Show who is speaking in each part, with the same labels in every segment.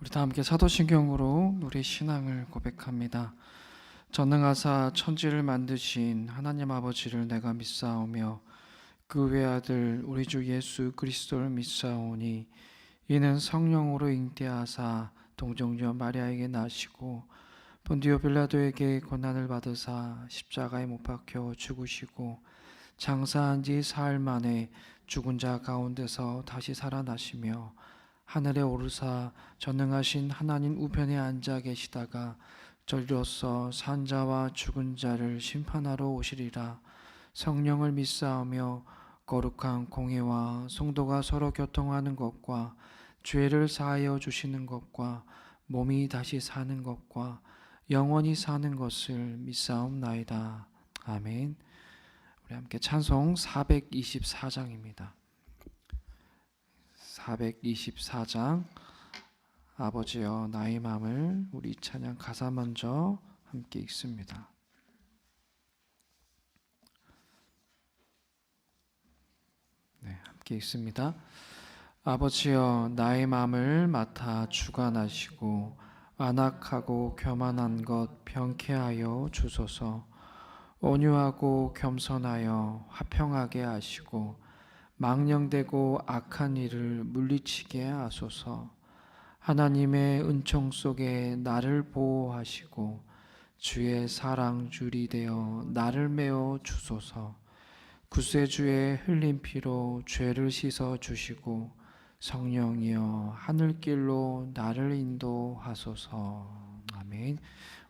Speaker 1: 우리 다 함께 사도신경으로 우리 신앙을 고백합니다. 전능하사 천지를 만드신 하나님 아버지를 내가 믿사오며 그 외아들 우리 주 예수 그리스도를 믿사오니 이는 성령으로 잉태하사 동정녀 마리아에게 나시고 본디오 빌라도에게 고난을 받으사 십자가에 못 박혀 죽으시고 장사한 지 사흘 만에 죽은 자 가운데서 다시 살아나시며 하늘에 오르사 전능하신 하나님 우편에 앉아 계시다가 저리로서 산자와 죽은 자를 심판하러 오시리라. 성령을 믿사오며 거룩한 공회와 성도가 서로 교통하는 것과 죄를 사하여 주시는 것과 몸이 다시 사는 것과 영원히 사는 것을 믿사옵나이다. 아멘. 우리 함께 찬송 424장입니다. 424장 아버지여 나의 마음을, 우리 찬양 가사 먼저 함께 읽습니다. 네, 함께 읽습니다. 아버지여 나의 마음을 맡아 주관하시고 안악하고 교만한 것 병케하여 주소서. 온유하고 겸손하여 화평하게 하시고 망령되고 악한 일을 물리치게 하소서. 하나님의 은총 속에 나를 보호하시고 주의 사랑 줄이 되어 나를 메워 주소서. 구세주의 흘린 피로 죄를 씻어 주시고 성령이여 하늘길로 나를 인도하소서. 아멘.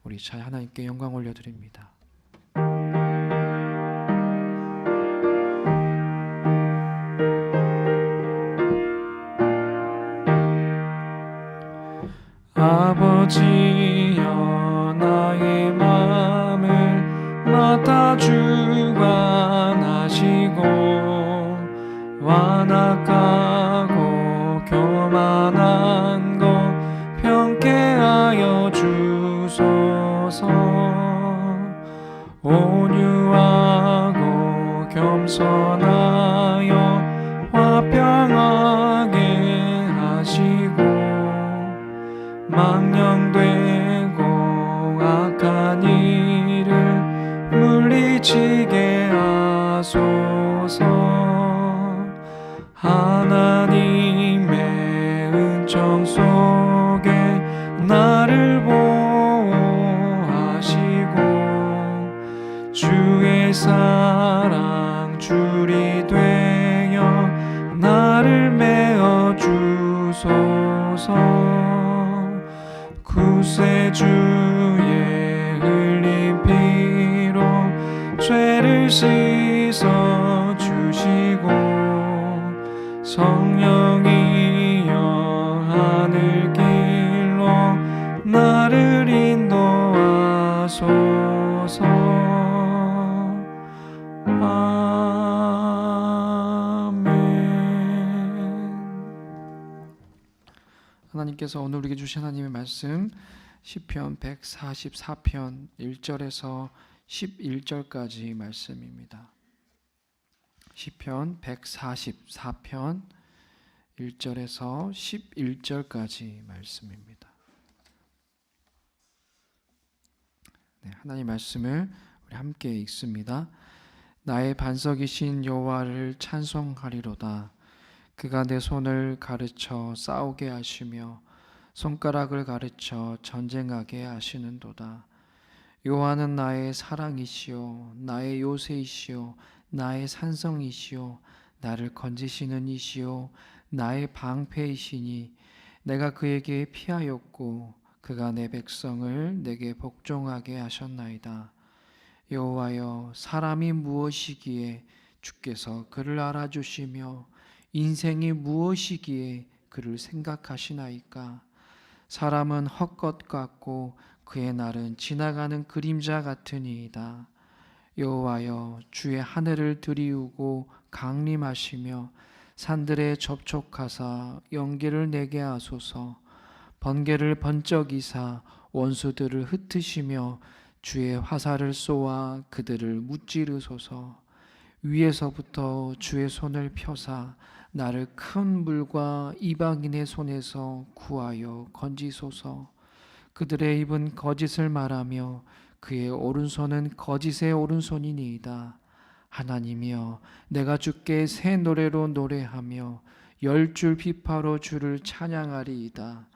Speaker 1: 우리 잘 하나님께 영광 올려드립니다. 아버지여 나의 마음을 맡아 주관하시고 완악하고 교만한 것 병케하여 주소서. 온유하고 겸손하여 화평하게 하시고 망령되고 악한 일을 물리치게 하소서. 하나님의 은총 속에 나를 보호하시고 주의 사랑 줄이 되어 나를 메어 주소서. 구세주의 흘린 피로 죄를 씻어 주시고 성령이여 하늘길로 나를 인도하소서. 하나님께서 오늘 우리에게 주신 하나님의 말씀 시편 144편 1절에서 11절까지 말씀입니다. 시편 144편 1절에서 11절까지 말씀입니다. 네, 하나님 말씀을 우리 함께 읽습니다. 나의 반석이신 여호와를 찬송하리로다. 그가 내 손을 가르쳐 싸우게 하시며 손가락을 가르쳐 전쟁하게 하시는도다. 여호와는 나의 사랑이시요 나의 요새이시요 나의 산성이시요 나를 건지시는 이시요 나의 방패이시니 내가 그에게 피하였고 그가 내 백성을 내게 복종하게 하셨나이다. 여호와여 사람이 무엇이기에 주께서 그를 알아주시며 인생이 무엇이기에 그를 생각하시나이까. 사람은 헛것 같고 그의 날은 지나가는 그림자 같으니이다. 여호와여 주의 하늘을 들이우고 강림하시며 산들에 접촉하사 연기를 내게 하소서. 번개를 번쩍이사 원수들을 흩으시며 주의 화살을 쏘아 그들을 무찌르소서. 위에서부터 주의 손을 펴사 나를 큰 물과 이방인의 손에서 구하여 건지소서. 그들의 입은 거짓을 말하며 그의 오른손은 거짓의 오른손이니이다. 하나님이여, 내가 주께 새 노래로 노래하며 열 줄 비파로 주를 찬양하리이다.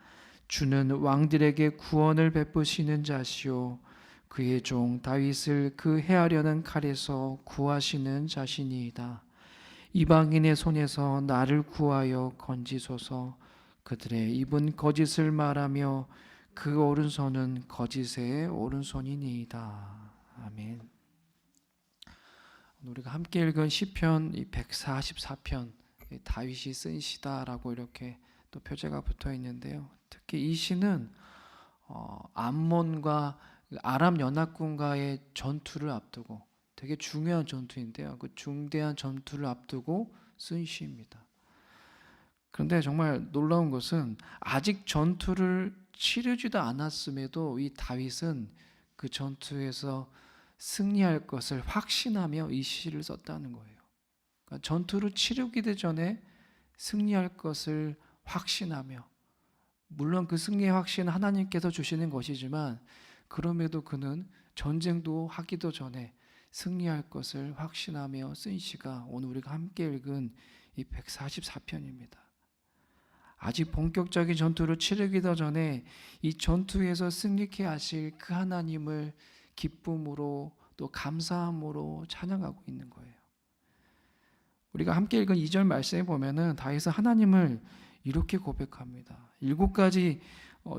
Speaker 1: 주는 왕들에게 구원을 베푸시는 자시오, 그의 종 다윗을 그 해하려는 칼에서 구하시는 자신이이다. 이방인의 손에서 나를 구하여 건지소서. 그들의 입은 거짓을 말하며 그 오른손은 거짓의 오른손이니이다. 아멘. 우리가 함께 읽은 시편 144편, 다윗이 쓴 시다라고 이렇게 또 표제가 붙어 있는데요. 특히 이 시는 암몬과 아람 연합군과의 전투를 앞두고, 되게 중요한 전투인데요. 그 중대한 전투를 앞두고 쓴 시입니다. 그런데 정말 놀라운 것은 아직 전투를 치르지도 않았음에도 이 다윗은 그 전투에서 승리할 것을 확신하며 이 시를 썼다는 거예요. 그러니까 전투를 치르기도 전에 승리할 것을 확신하며, 물론 그 승리의 확신은 하나님께서 주시는 것이지만 그럼에도 그는 전쟁도 하기도 전에 승리할 것을 확신하며 쓴 시가 오늘 우리가 함께 읽은 이 144편입니다. 아직 본격적인 전투를 치르기도 전에 이 전투에서 승리케 하실 그 하나님을 기쁨으로 또 감사함으로 찬양하고 있는 거예요. 우리가 함께 읽은 2절 말씀에 보면은 다윗은 하나님을 이렇게 고백합니다. 7가지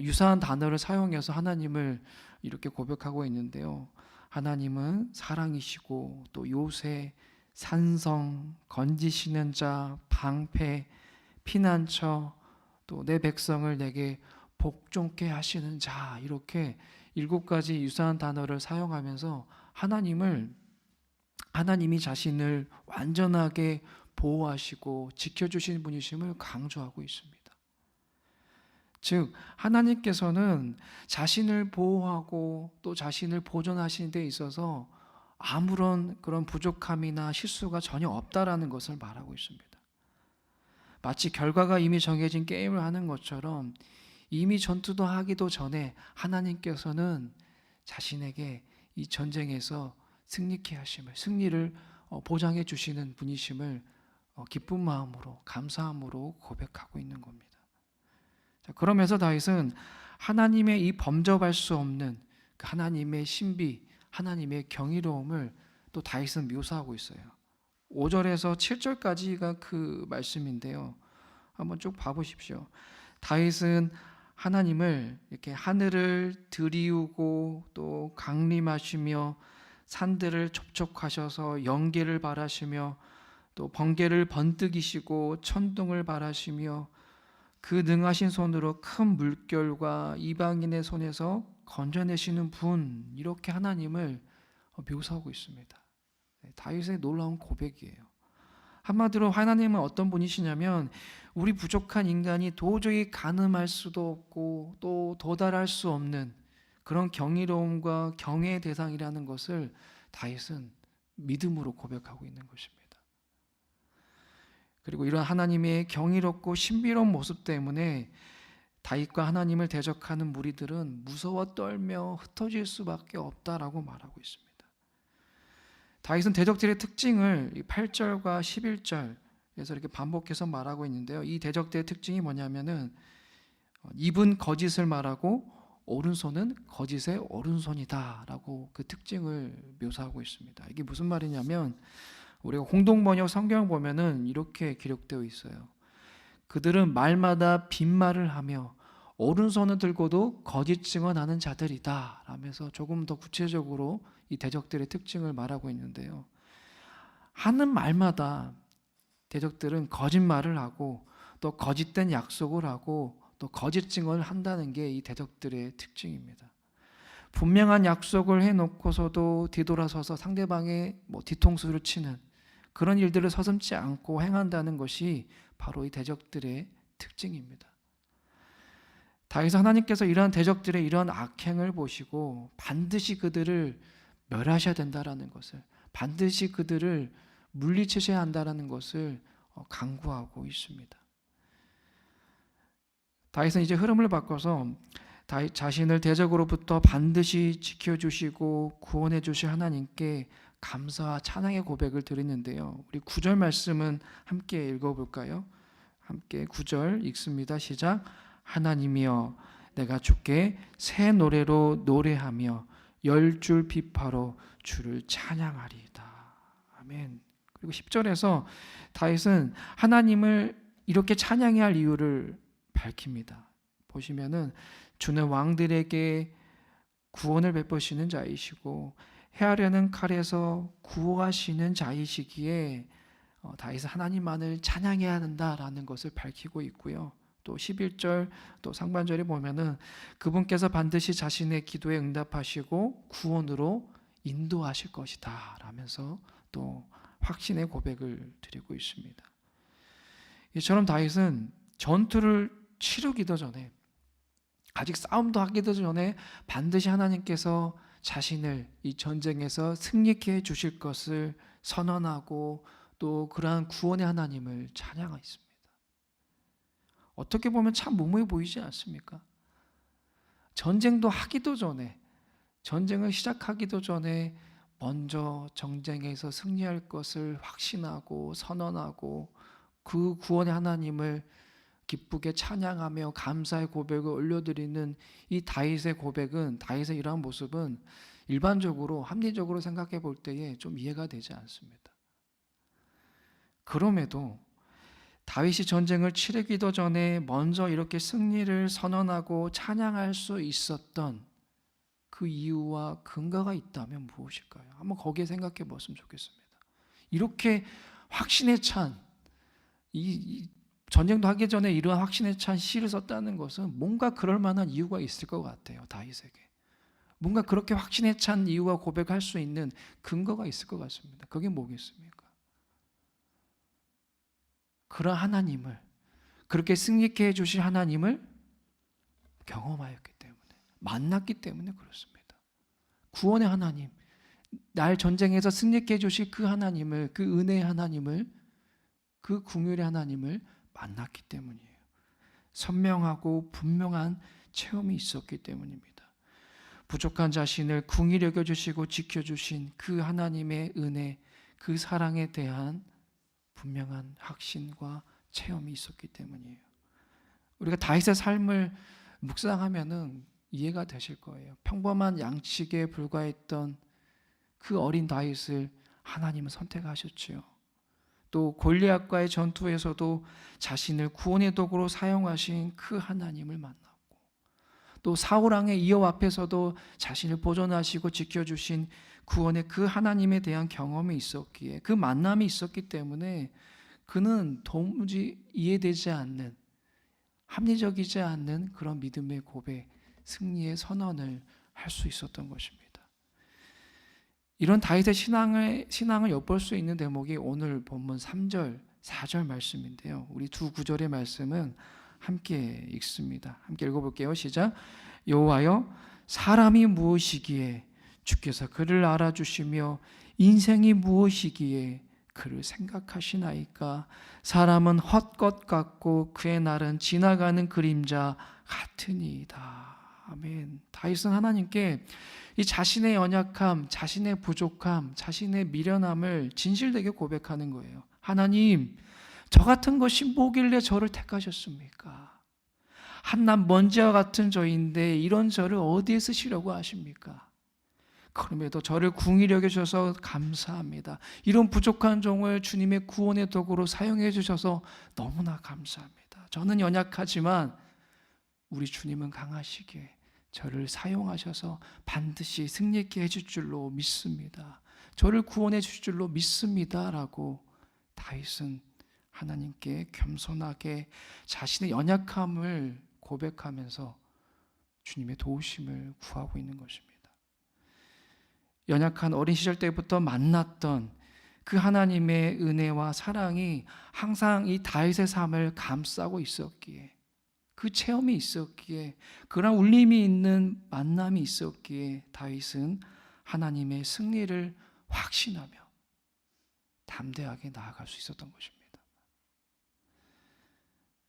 Speaker 1: 유사한 단어를 사용해서 하나님을 이렇게 고백하고 있는데요. 하나님은 사랑이시고 또 요새, 산성, 건지시는 자, 방패, 피난처, 또 내 백성을 내게 복종케 하시는 자, 이렇게 7가지 유사한 단어를 사용하면서 하나님이 자신을 완전하게 보호하시고 지켜주시는 분이심을 강조하고 있습니다. 즉 하나님께서는 자신을 보호하고 또 자신을 보존하시는 데 있어서 아무런 그런 부족함이나 실수가 전혀 없다라는 것을 말하고 있습니다. 마치 결과가 이미 정해진 게임을 하는 것처럼 이미 전투도 하기도 전에 하나님께서는 자신에게 이 전쟁에서 승리케 하심을, 승리를 보장해 주시는 분이심을 기쁜 마음으로, 감사함으로 고백하고 있는 겁니다. 자, 그러면서 다윗은 하나님의 이 범접할 수 없는 그 하나님의 신비, 하나님의 경이로움을 또 다윗은 묘사하고 있어요. 5절에서 7절까지가 그 말씀인데요. 한번 쭉 봐보십시오. 다윗은 하나님을 이렇게 하늘을 들이우고 또 강림하시며 산들을 촉촉하셔서 영계를 바라시며 또 번개를 번뜩이시고 천둥을 바라시며 그 능하신 손으로 큰 물결과 이방인의 손에서 건져내시는 분, 이렇게 하나님을 묘사하고 있습니다. 다윗의 놀라운 고백이에요. 한마디로 하나님은 어떤 분이시냐면 우리 부족한 인간이 도저히 가늠할 수도 없고 또 도달할 수 없는 그런 경이로움과 경외의 대상이라는 것을 다윗은 믿음으로 고백하고 있는 것입니다. 그리고 이런 하나님의 경이롭고 신비로운 모습 때문에 다윗과 하나님을 대적하는 무리들은 무서워 떨며 흩어질 수밖에 없다라고 말하고 있습니다. 다윗은 대적들의 특징을 8절과 11절에서 이렇게 반복해서 말하고 있는데요. 이 대적들의 특징이 뭐냐면은 입은 거짓을 말하고 오른손은 거짓의 오른손이다라고 그 특징을 묘사하고 있습니다. 이게 무슨 말이냐면 우리가 공동번역 성경을 보면은 이렇게 기록되어 있어요. 그들은 말마다 빈말을 하며 오른손을 들고도 거짓 증언하는 자들이다 라면서 조금 더 구체적으로 이 대적들의 특징을 말하고 있는데요. 하는 말마다 대적들은 거짓말을 하고 또 거짓된 약속을 하고 또 거짓 증언을 한다는 게 이 대적들의 특징입니다. 분명한 약속을 해놓고서도 뒤돌아서서 상대방의 뒤통수를 치는 그런 일들을 서슴지 않고 행한다는 것이 바로 이 대적들의 특징입니다. 다윗은 하나님께서 이러한 대적들의 이러한 악행을 보시고 반드시 그들을 멸하셔야 된다라는 것을, 반드시 그들을 물리치셔야 한다는 것을 강구하고 있습니다. 다윗은 이제 흐름을 바꿔서 다윗 자신을 대적으로부터 반드시 지켜주시고 구원해 주실 하나님께 감사와 찬양의 고백을 드리는데요. 우리 9절 말씀은 함께 읽어볼까요? 함께 9절 읽습니다. 시작. 하나님이여 내가 주께 새 노래로 노래하며 10줄 비파로 주를 찬양하리이다. 아멘. 그리고 10절에서 다윗은 하나님을 이렇게 찬양해야 할 이유를 밝힙니다. 보시면은 주는 왕들에게 구원을 베푸시는 자이시고 해하려는 칼에서 구호하시는 자이시기에 다윗은 하나님만을 찬양해야 한다라는 것을 밝히고 있고요. 또 11절 또 상반절에 보면은 그분께서 반드시 자신의 기도에 응답하시고 구원으로 인도하실 것이다 라면서 또 확신의 고백을 드리고 있습니다. 이처럼 다윗은 전투를 치르기도 전에, 아직 싸움도 하기도 전에 반드시 하나님께서 자신을 이 전쟁에서 승리케 해 주실 것을 선언하고 또 그러한 구원의 하나님을 찬양했습니다. 어떻게 보면 참 무모해 보이지 않습니까? 전쟁도 하기도 전에, 전쟁을 시작하기도 전에 먼저 전쟁에서 승리할 것을 확신하고 선언하고 그 구원의 하나님을 기쁘게 찬양하며 감사의 고백을 올려드리는 이 다윗의 고백은, 다윗의 이러한 모습은 일반적으로 합리적으로 생각해 볼 때에 좀 이해가 되지 않습니다. 그럼에도 다윗이 전쟁을 치르기도 전에 먼저 이렇게 승리를 선언하고 찬양할 수 있었던 그 이유와 근거가 있다면 무엇일까요? 한번 거기에 생각해 보았으면 좋겠습니다. 이렇게 확신에 찬 이 전쟁도 하기 전에 이러한 확신에 찬 시를 썼다는 것은 뭔가 그럴 만한 이유가 있을 것 같아요. 다윗에게 뭔가 그렇게 확신에 찬 이유와 고백할 수 있는 근거가 있을 것 같습니다. 그게 뭐겠습니까? 그런 하나님을, 그렇게 승리케 해주실 하나님을 경험하였기 때문에, 만났기 때문에 그렇습니다. 구원의 하나님, 날 전쟁에서 승리케 해주실 그 하나님을, 그 은혜의 하나님을, 그 긍휼의 하나님을 만났기 때문이에요. 선명하고 분명한 체험이 있었기 때문입니다. 부족한 자신을 긍휼히 여겨주시고 지켜주신 그 하나님의 은혜, 그 사랑에 대한 분명한 확신과 체험이 있었기 때문이에요. 우리가 다윗의 삶을 묵상하면은 이해가 되실 거예요. 평범한 양식에 불과했던 그 어린 다윗을 하나님은 선택하셨지요. 또 골리앗과의 전투에서도 자신을 구원의 도구로 사용하신 그 하나님을 만났고, 또 사울 왕의 이어 앞에서도 자신을 보존하시고 지켜주신 구원의 그 하나님에 대한 경험이 있었기에, 그 만남이 있었기 때문에 그는 도무지 이해되지 않는, 합리적이지 않는 그런 믿음의 고백, 승리의 선언을 할 수 있었던 것입니다. 이런 다윗의 신앙을 엿볼 수 있는 대목이 오늘 본문 3절, 4절 말씀인데요. 우리 두 구절의 말씀은 함께 읽습니다. 함께 읽어볼게요. 시작. 여호와여 사람이 무엇이기에 주께서 그를 알아주시며 인생이 무엇이기에 그를 생각하시나이까. 사람은 헛것 같고 그의 날은 지나가는 그림자 같으니이다. 아멘. 다윗은 하나님께 이 자신의 연약함, 자신의 부족함, 자신의 미련함을 진실되게 고백하는 거예요. 하나님, 저 같은 것이 뭐길래 저를 택하셨습니까? 한낱 먼지와 같은 저인데 이런 저를 어디에 쓰시려고 하십니까? 그럼에도 저를 긍휼히 여겨주셔서 감사합니다. 이런 부족한 종을 주님의 구원의 도구로 사용해 주셔서 너무나 감사합니다. 저는 연약하지만 우리 주님은 강하시기에 저를 사용하셔서 반드시 승리케 해줄 줄로 믿습니다. 저를 구원해 주실 줄로 믿습니다 라고 다윗은 하나님께 겸손하게 자신의 연약함을 고백하면서 주님의 도우심을 구하고 있는 것입니다. 연약한 어린 시절 때부터 만났던 그 하나님의 은혜와 사랑이 항상 이 다윗의 삶을 감싸고 있었기에, 그 체험이 있었기에, 그런 울림이 있는 만남이 있었기에 다윗은 하나님의 승리를 확신하며 담대하게 나아갈 수 있었던 것입니다.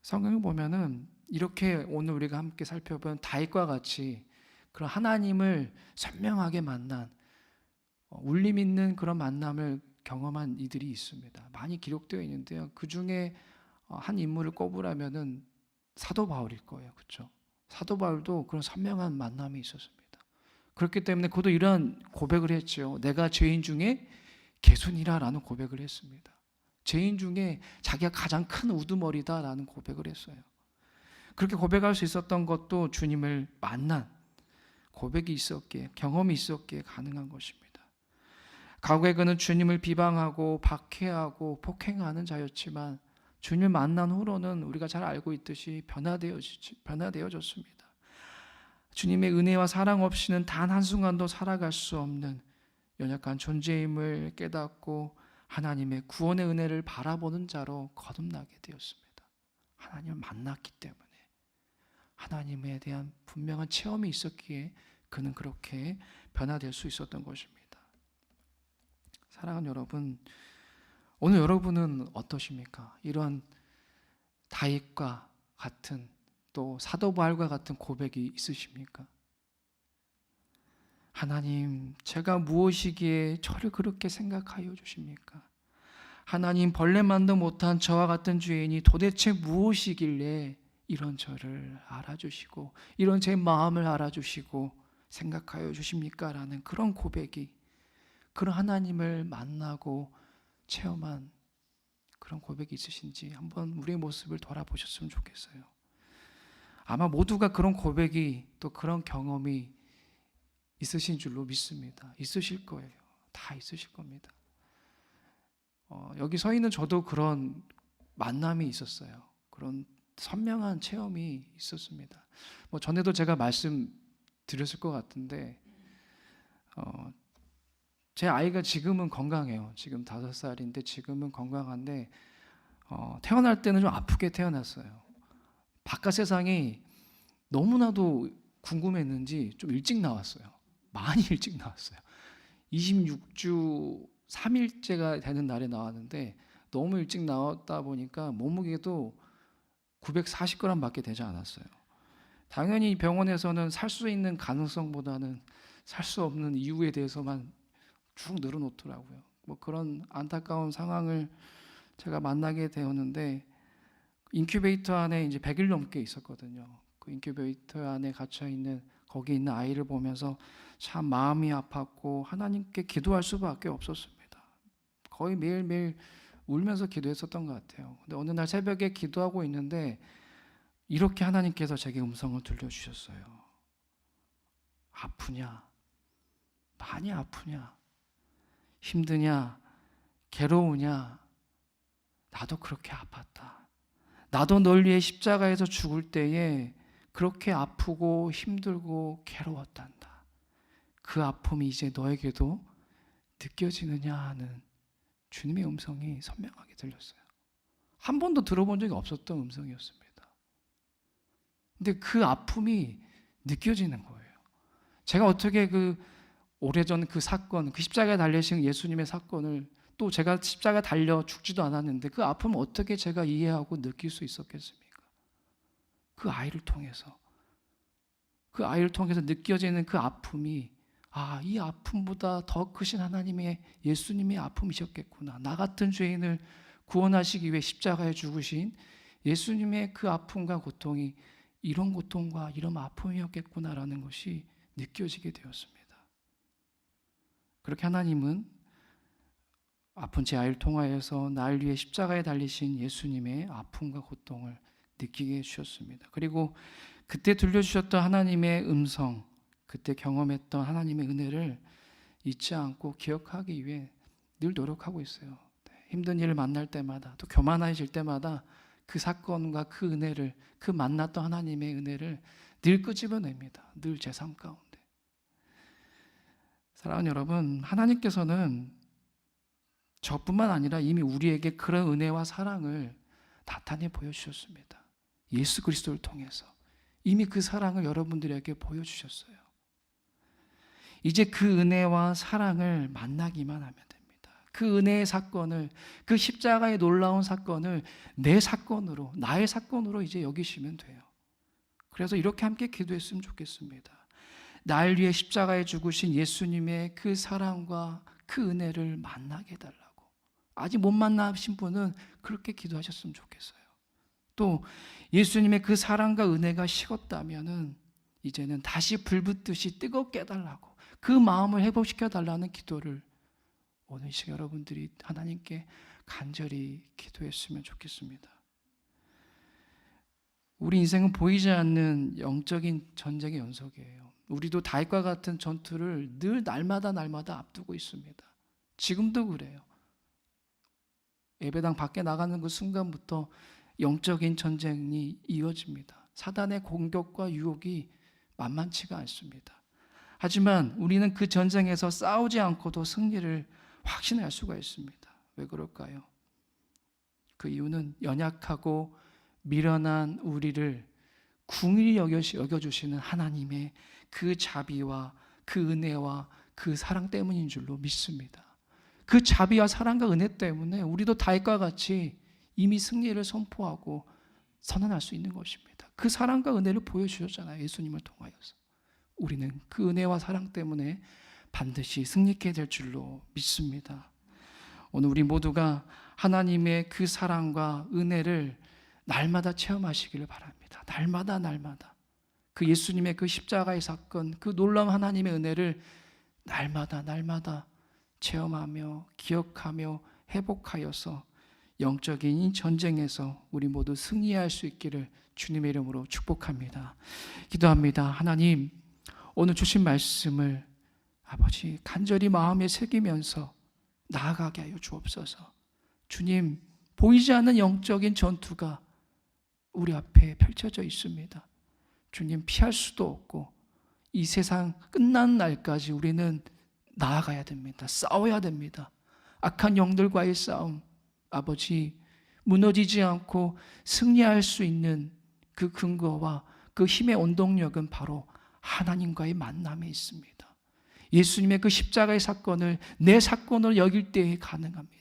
Speaker 1: 성경을 보면은 이렇게 오늘 우리가 함께 살펴본 다윗과 같이 그런 하나님을 선명하게 만난 울림 있는 그런 만남을 경험한 이들이 있습니다. 많이 기록되어 있는데요. 그 중에 한 인물을 꼽으라면은 사도 바울일 거예요. 그렇죠? 사도 바울도 그런 선명한 만남이 있었습니다. 그렇기 때문에 그도 이러한 고백을 했죠. 내가 죄인 중에 개순이라라는 고백을 했습니다. 죄인 중에 자기가 가장 큰 우두머리다라는 고백을 했어요. 그렇게 고백할 수 있었던 것도 주님을 만난 고백이 있었기에, 경험이 있었기에 가능한 것입니다. 과거에 그는 주님을 비방하고 박해하고 폭행하는 자였지만 주님을 만난 후로는 우리가 잘 알고 있듯이 변화되어졌습니다. 주님의 은혜와 사랑 없이는 단 한순간도 살아갈 수 없는 연약한 존재임을 깨닫고 하나님의 구원의 은혜를 바라보는 자로 거듭나게 되었습니다. 하나님을 만났기 때문에, 하나님에 대한 분명한 체험이 있었기에 그는 그렇게 변화될 수 있었던 것입니다. 사랑하는 여러분, 오늘 여러분은 어떠십니까? 이런 다윗과 같은, 또 사도 바울과 같은 고백이 있으십니까? 하나님, 제가 무엇이기에 저를 그렇게 생각하여 주십니까? 하나님, 벌레만도 못한 저와 같은 죄인이 도대체 무엇이길래 이런 저를 알아주시고 이런 제 마음을 알아주시고 생각하여 주십니까? 라는 그런 고백이, 그런 하나님을 만나고 체험한 그런 고백이 있으신지 한번 우리의 모습을 돌아보셨으면 좋겠어요. 아마 모두가 그런 고백이, 또 그런 경험이 있으신 줄로 믿습니다. 있으실 거예요. 다 있으실 겁니다. 여기 서 있는 저도 그런 만남이 있었어요. 그런 선명한 체험이 있었습니다. 전에도 제가 말씀드렸을 것 같은데, 제 아이가 지금은 건강해요. 지금 5살인데 지금은 건강한데 태어날 때는 좀 아프게 태어났어요. 바깥 세상이 너무나도 궁금했는지 좀 일찍 나왔어요. 많이 일찍 나왔어요. 26주 3일째가 되는 날에 나왔는데 너무 일찍 나왔다 보니까 몸무게도 940g 밖에 되지 않았어요. 당연히 병원에서는 살 수 있는 가능성보다는 살 수 없는 이유에 대해서만 쭉 늘어놓더라고요. 그런 안타까운 상황을 제가 만나게 되었는데, 인큐베이터 안에 이제 100일 넘게 있었거든요. 그 인큐베이터 안에 갇혀 있는, 거기 있는 아이를 보면서 참 마음이 아팠고 하나님께 기도할 수밖에 없었습니다. 거의 매일매일 울면서 기도했었던 것 같아요. 근데 어느 날 새벽에 기도하고 있는데 이렇게 하나님께서 제게 음성을 들려주셨어요. 아프냐? 많이 아프냐? 힘드냐? 괴로우냐? 나도 그렇게 아팠다. 나도 널 위해 십자가에서 죽을 때에 그렇게 아프고 힘들고 괴로웠단다. 그 아픔이 이제 너에게도 느껴지느냐 하는 주님의 음성이 선명하게 들렸어요. 한 번도 들어본 적이 없었던 음성이었습니다. 근데 그 아픔이 느껴지는 거예요. 제가 어떻게 오래전 그 사건, 그 십자가에 달리신 예수님의 사건을, 또 제가 십자가에 달려 죽지도 않았는데 그 아픔을 어떻게 제가 이해하고 느낄 수 있었겠습니까? 그 아이를 통해서 느껴지는 그 아픔이, 이 아픔보다 더 크신 하나님의, 예수님의 아픔이셨겠구나. 나 같은 죄인을 구원하시기 위해 십자가에 죽으신 예수님의 그 아픔과 고통이 이런 고통과 이런 아픔이었겠구나라는 것이 느껴지게 되었습니다. 그렇게 하나님은 아픈 제 아이를 통하여서 날 위해 십자가에 달리신 예수님의 아픔과 고통을 느끼게 해주셨습니다. 그리고 그때 들려주셨던 하나님의 음성, 그때 경험했던 하나님의 은혜를 잊지 않고 기억하기 위해 늘 노력하고 있어요. 힘든 일을 만날 때마다, 또 교만해질 때마다 그 사건과 그 은혜를, 그 만났던 하나님의 은혜를 늘 끄집어냅니다. 늘 제 삶 가운데. 사랑하는 여러분, 하나님께서는 저뿐만 아니라 이미 우리에게 그런 은혜와 사랑을 나타내 보여주셨습니다. 예수 그리스도를 통해서 이미 그 사랑을 여러분들에게 보여주셨어요. 이제 그 은혜와 사랑을 만나기만 하면 됩니다. 그 은혜의 사건을, 그 십자가의 놀라운 사건을 내 사건으로, 나의 사건으로 이제 여기시면 돼요. 그래서 이렇게 함께 기도했으면 좋겠습니다. 날 위해 십자가에 죽으신 예수님의 그 사랑과 그 은혜를 만나게 해달라고. 아직 못 만나신 분은 그렇게 기도하셨으면 좋겠어요. 또 예수님의 그 사랑과 은혜가 식었다면은 이제는 다시 불붙듯이 뜨겁게 해달라고, 그 마음을 회복시켜 달라는 기도를 오늘 이 시간 여러분들이 하나님께 간절히 기도했으면 좋겠습니다. 우리 인생은 보이지 않는 영적인 전쟁의 연속이에요. 우리도 다윗과 같은 전투를 늘 날마다 앞두고 있습니다. 지금도 그래요. 예배당 밖에 나가는 그 순간부터 영적인 전쟁이 이어집니다. 사단의 공격과 유혹이 만만치가 않습니다. 하지만 우리는 그 전쟁에서 싸우지 않고도 승리를 확신할 수가 있습니다. 왜 그럴까요? 그 이유는 연약하고 미련한 우리를 긍휼히 여겨주시는 하나님의 그 자비와 그 은혜와 그 사랑 때문인 줄로 믿습니다. 그 자비와 사랑과 은혜 때문에 우리도 다윗과 같이 이미 승리를 선포하고 선언할 수 있는 것입니다. 그 사랑과 은혜를 보여주셨잖아요. 예수님을 통하여서. 우리는 그 은혜와 사랑 때문에 반드시 승리케 될 줄로 믿습니다. 오늘 우리 모두가 하나님의 그 사랑과 은혜를 날마다 체험하시기를 바랍니다. 날마다 그 예수님의 그 십자가의 사건, 그 놀라운 하나님의 은혜를 날마다 체험하며 기억하며 회복하여서 영적인 이 전쟁에서 우리 모두 승리할 수 있기를 주님의 이름으로 축복합니다. 기도합니다. 하나님, 오늘 주신 말씀을 아버지 간절히 마음에 새기면서 나아가게 하여 주옵소서. 주님, 보이지 않는 영적인 전투가 우리 앞에 펼쳐져 있습니다. 주님, 피할 수도 없고 이 세상 끝나는 날까지 우리는 나아가야 됩니다. 싸워야 됩니다. 악한 영들과의 싸움, 아버지, 무너지지 않고 승리할 수 있는 그 근거와 그 힘의 원동력은 바로 하나님과의 만남에 있습니다. 예수님의 그 십자가의 사건을 내 사건으로 여길 때에 가능합니다.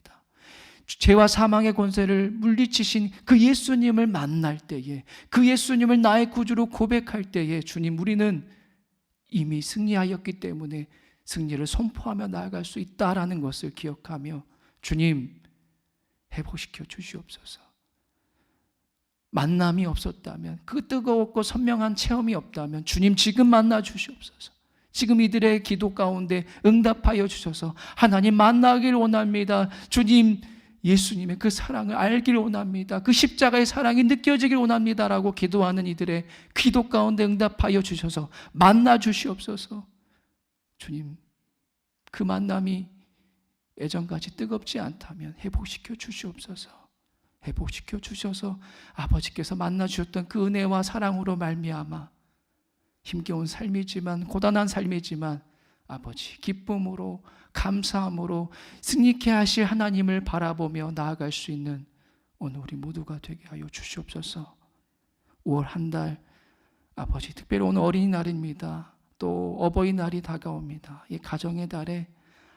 Speaker 1: 죄와 사망의 권세를 물리치신 그 예수님을 만날 때에, 그 예수님을 나의 구주로 고백할 때에 주님, 우리는 이미 승리하였기 때문에 승리를 선포하며 나아갈 수 있다라는 것을 기억하며 주님, 회복시켜 주시옵소서. 만남이 없었다면, 그 뜨거웠고 선명한 체험이 없다면 주님 지금 만나 주시옵소서. 지금 이들의 기도 가운데 응답하여 주셔서 하나님 만나길 원합니다. 주님, 예수님의 그 사랑을 알길 원합니다. 그 십자가의 사랑이 느껴지길 원합니다라고 기도하는 이들의 기도 가운데 응답하여 주셔서 만나 주시옵소서. 주님, 그 만남이 예전같이 뜨겁지 않다면 회복시켜 주시옵소서. 회복시켜 주셔서 아버지께서 만나 주셨던 그 은혜와 사랑으로 말미암아 힘겨운 삶이지만, 고단한 삶이지만 아버지 기쁨으로 감사함으로 승리케 하실 하나님을 바라보며 나아갈 수 있는 오늘 우리 모두가 되게 하여 주시옵소서. 5월 한 달 아버지, 특별히 오늘 어린이날입니다. 또 어버이날이 다가옵니다. 이 가정의 달에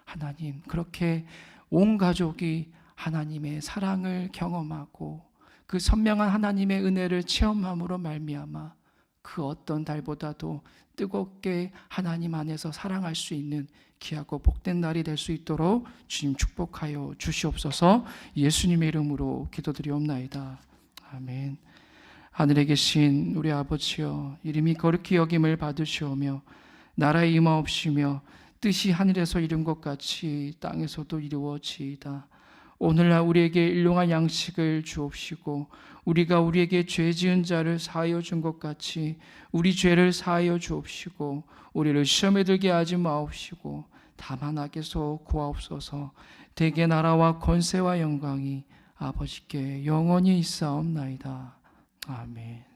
Speaker 1: 하나님, 그렇게 온 가족이 하나님의 사랑을 경험하고 그 선명한 하나님의 은혜를 체험함으로 말미암아 그 어떤 달보다도 뜨겁게 하나님 안에서 사랑할 수 있는 귀하고 복된 날이 될 수 있도록 주님 축복하여 주시옵소서. 예수님의 이름으로 기도드리옵나이다. 아멘. 하늘에 계신 우리 아버지여, 이름이 거룩히 여김을 받으시오며 나라의 임하옵시며 뜻이 하늘에서 이룬 것 같이 땅에서도 이루어지이다. 오늘날 우리에게 일용할 양식을 주옵시고 우리가 우리에게 죄 지은 자를 사하여 준 것 같이 우리 죄를 사하여 주옵시고 우리를 시험에 들게 하지 마옵시고 다만 악에서 구하옵소서. 대개 나라와 권세와 영광이 아버지께 영원히 있사옵나이다. 아멘.